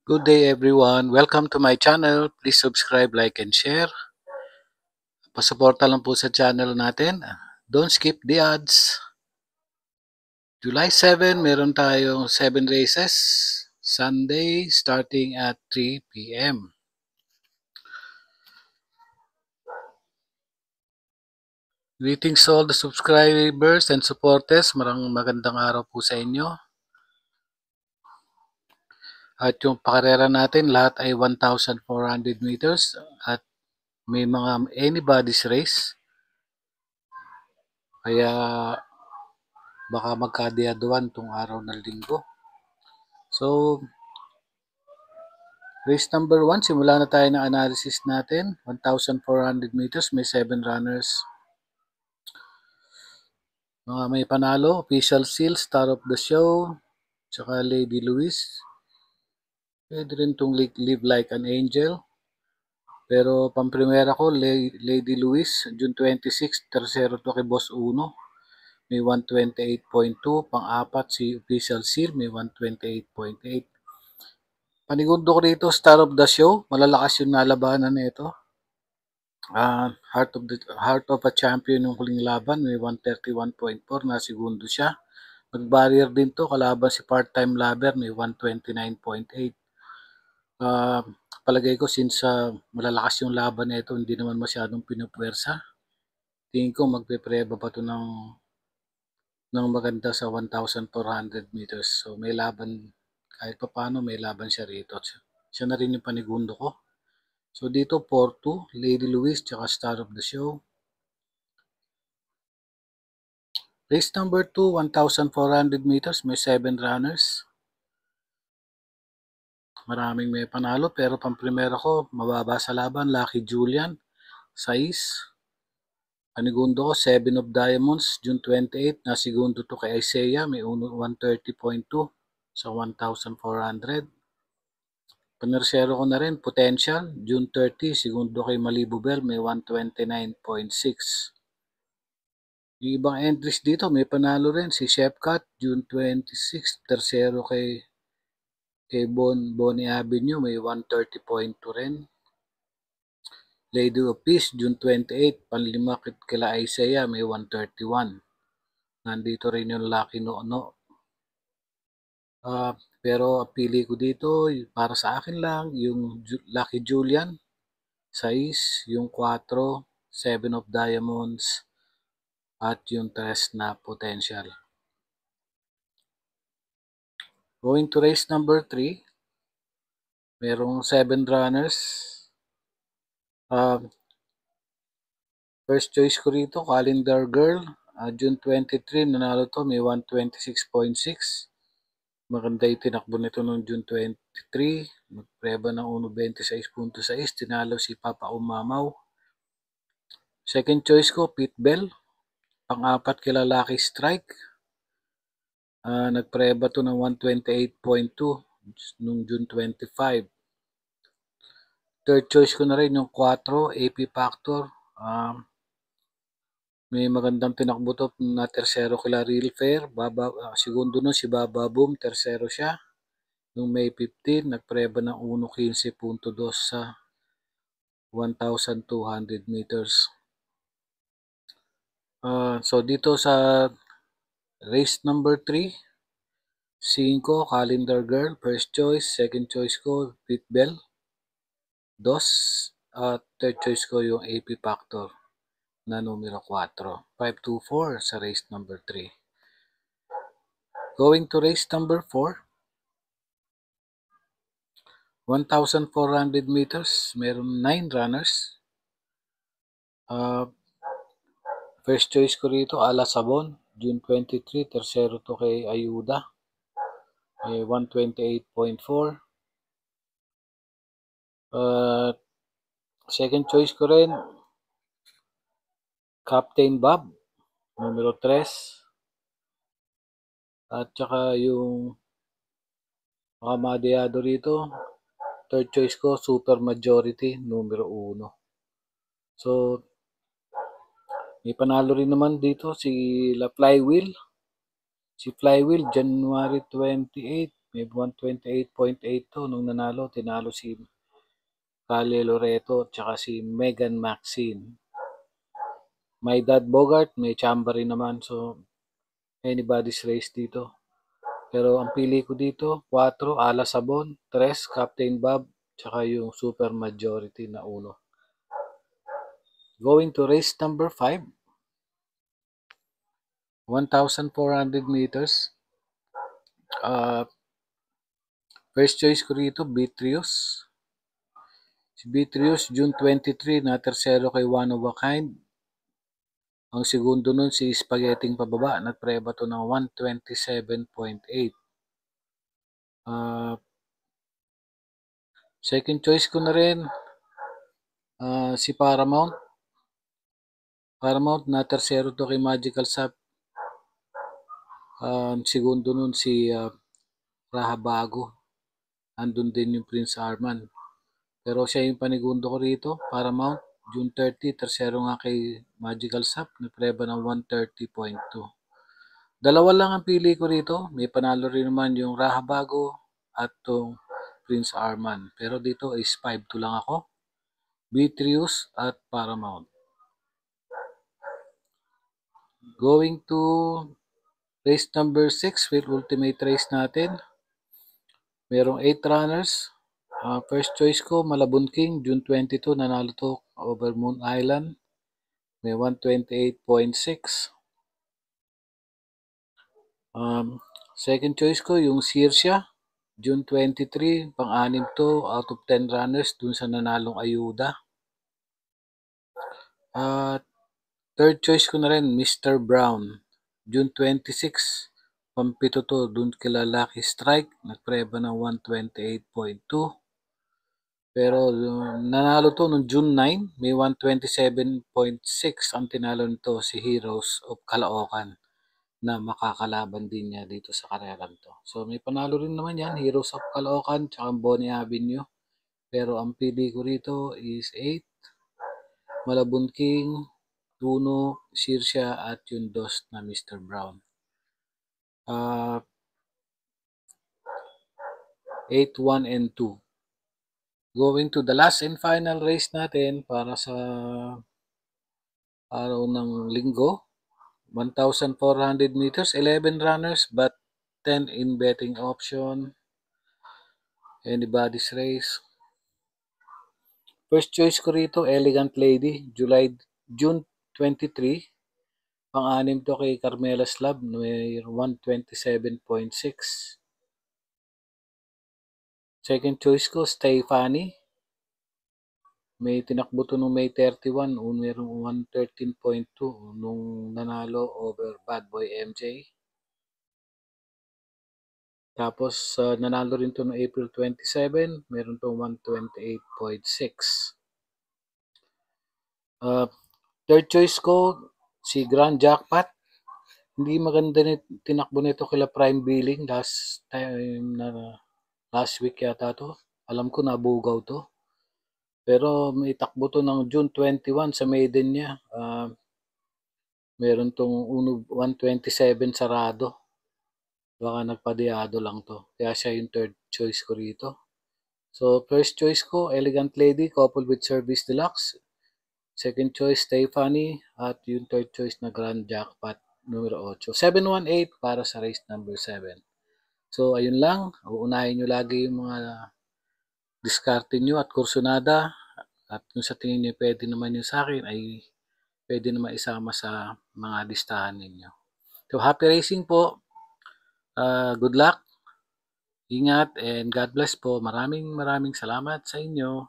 Good day everyone. Welcome to my channel. Please subscribe, like, and share. Pasuporta lang po sa channel natin. Don't skip the ads. July 7, meron tayong 7 races. Sunday starting at 3 p.m. Greetings to all the subscribers and supporters. Magandang araw po sa inyo. At yung pakarera natin, lahat ay 1,400 meters at may mga anybody's race. Kaya baka magkadiaduan tong araw ng linggo. So, race number 1, simula na tayo ng analysis natin. 1,400 meters, may 7 runners. Mga may panalo, Official Seal, Star of the Show, tsaka Lady Louise. Pwede rin itong Live Like an Angel. Pero pamprimera ko, Lady Louise, June 26, tercero to kay Boss Uno. May 128.2. Pang-apat si Official Seal, may 128.8. Panigundo ko rito, Star of the Show. Malalakas yung nalabanan nito. Heart of a Champion yung huling laban, may 131.4 na segundo siya. Mag-barrier din to, kalaban si Part-Time Lover, may 129.8. Palagay ko since malalakas yung laban nito, hindi naman masyadong pinupwersa. Tingin ko magpe-preba pa to ng maganda sa 1,400 meters. So may laban, kahit pa paano may laban siya rito. Siya na rin yung panigundo ko. So dito 4-2, Lady Louise tsaka Star of the Show. Race number 2, 1,400 meters, may 7 runners. Maraming may panalo pero pamprimera ko, mababa sa laban, Lucky Julian, 6. Panigundo ko, 7 of Diamonds, June 28, na segundo to kay Isaiah, may 130.2 sa 1,400. Panersero ko na rin, Potential, June 30, segundo kay Malibu Bell, may 129.6. Yung ibang entries dito, may panalo rin si Chef Cat, June 26, tercero kay Bonnie Avenue, may 130.2 rin. Lady of Peace, June 28, panlima kila Isaiah, may 131. Nandito rin yung Lucky Nono. Pero pili ko dito, para sa akin lang, yung Lucky Julian, 6, yung 4, 7 of Diamonds, at yung 3 na Potential. Going to race number 3, merong 7 runners. First choice ko rito, Calendar Girl, June 23, nanalo to, may 126.6. Maganda yung tinakbo nito noong June 23, magpreba ng 1.26.6, tinalo si Papa Umamaw. Second choice ko, Pit Bell, pang-apat kila Lucky Strike, nagpreba to ng 128.2 noong June 25. Third choice ko na rin yung 4, AP Factor, may magandang tinakbo to na tersero kila Real Fair. Segundo nun si Baba Boom, tersero siya. Noong May 15, nagpreba ng 1.15.2 sa 1,200 meters. So dito sa race number 3, 5, Calendar Girl, first choice. Second choice ko, Pit Bell, 2. At third choice ko yung AP Factor na numero 4. 5-2-4 sa race number 3. Going to race number 4, 1,400 meters, meron 9 runners. First choice ko rito, Ala Sabon, June 23, tercero to kay Ayuda, 128.4. Second choice ko rin, Captain Bob, numero 3. At saka yung makamadiyado rito, third choice ko, Super Majority, numero 1. So, may panalo rin naman dito si La Flywheel. Si Flywheel, January 28, May 128.8 to nung nanalo. Tinalo si Calle Loreto at saka si Megan Maxine. May Dad Bogart, may Chamba rin naman. So, anybody's race dito. Pero ang pili ko dito, 4, Ala Sabon, 3, Captain Bob, tsaka yung Super Majority na 1. Going to race number 5. 1,400 meters. First choice ko rito, Beatrius. Si Beatrius, June 23, na tersero kay One of a Kind. Ang segundo nun si Spaghetting pababa, nagpreba to ng 127.8. Second choice ko na rin, si Paramount. Paramount, na tersero to kay Magical Sap. Segundo nun si Rahabago. Andun din yung Prince Arman. Pero siya yung panigundo ko rito, Paramount. June 30, tersero nga kay Magical Sap, nagpreba ng 130.2. Dalawa lang ang pili ko rito. May panalo rin naman yung Rahabago at yung Prince Arman. Pero dito is 5-2 lang ako. Beatrius at Paramount. Going to race number 6 with ultimate race natin. Merong 8 runners. First choice ko, Malabon King, June 22, nanalo to over Moon Island. May 128.6. Second choice ko, yung Sirsia, June 23, pang-anim to, out of 10 runners, dun sa nanalong Ayuda. Third choice ko na rin, Mr. Brown, June 26, pampito to, dun kila Lucky Strike, nagpreba ng 128.2. Pero nanalo to noong June 9, may 127.6 ang tinalo nito si Heroes of Caloocan na makakalaban din niya dito sa karerang to. So may panalo rin naman yan, Heroes of Caloocan tsaka Bonnie Avenue. Pero ang pili ko rito is 8, Malabon King, Tuno, Sirsia at yung dos na Mr. Brown. 8, 1, and 2. Going to the last and final race natin para sa araw ng linggo. 1,400 meters, 11 runners but 10 in betting option. Anybody's race. First choice ko rito, Elegant Lady, June 23. Pang-anim to kay Carmela Slab, may 127.6. Second choice ko, Stefani. May tinakbo to nung May 31, mayroong 113.2 nung nanalo over Bad Boy MJ. Tapos nanalo rin to noong April 27, meron to 128.6. Third choice ko, si Grand Jackpot. Hindi maganda tinakbo nito kila Prime Billing last week yata to. Alam ko nabugaw to. Pero may takbo to ng June 21 sa maiden niya. Meron tong 127 sarado. Baka nagpadiyado lang to. Kaya siya yung third choice ko rito. So, first choice ko, Elegant Lady, coupled with Service Deluxe. Second choice, Stefani. At yung third choice na Grand Jackpot, numero 8. 718 para sa race number 7. So, ayun lang. Uunahin nyo lagi yung mga diskarte nyo at kursunada. At kung sa tingin nyo pwede naman yun sa akin, ay pwede naman isama sa mga listahan ninyo. So, happy racing po. Good luck. Ingat and God bless po. Maraming salamat sa inyo.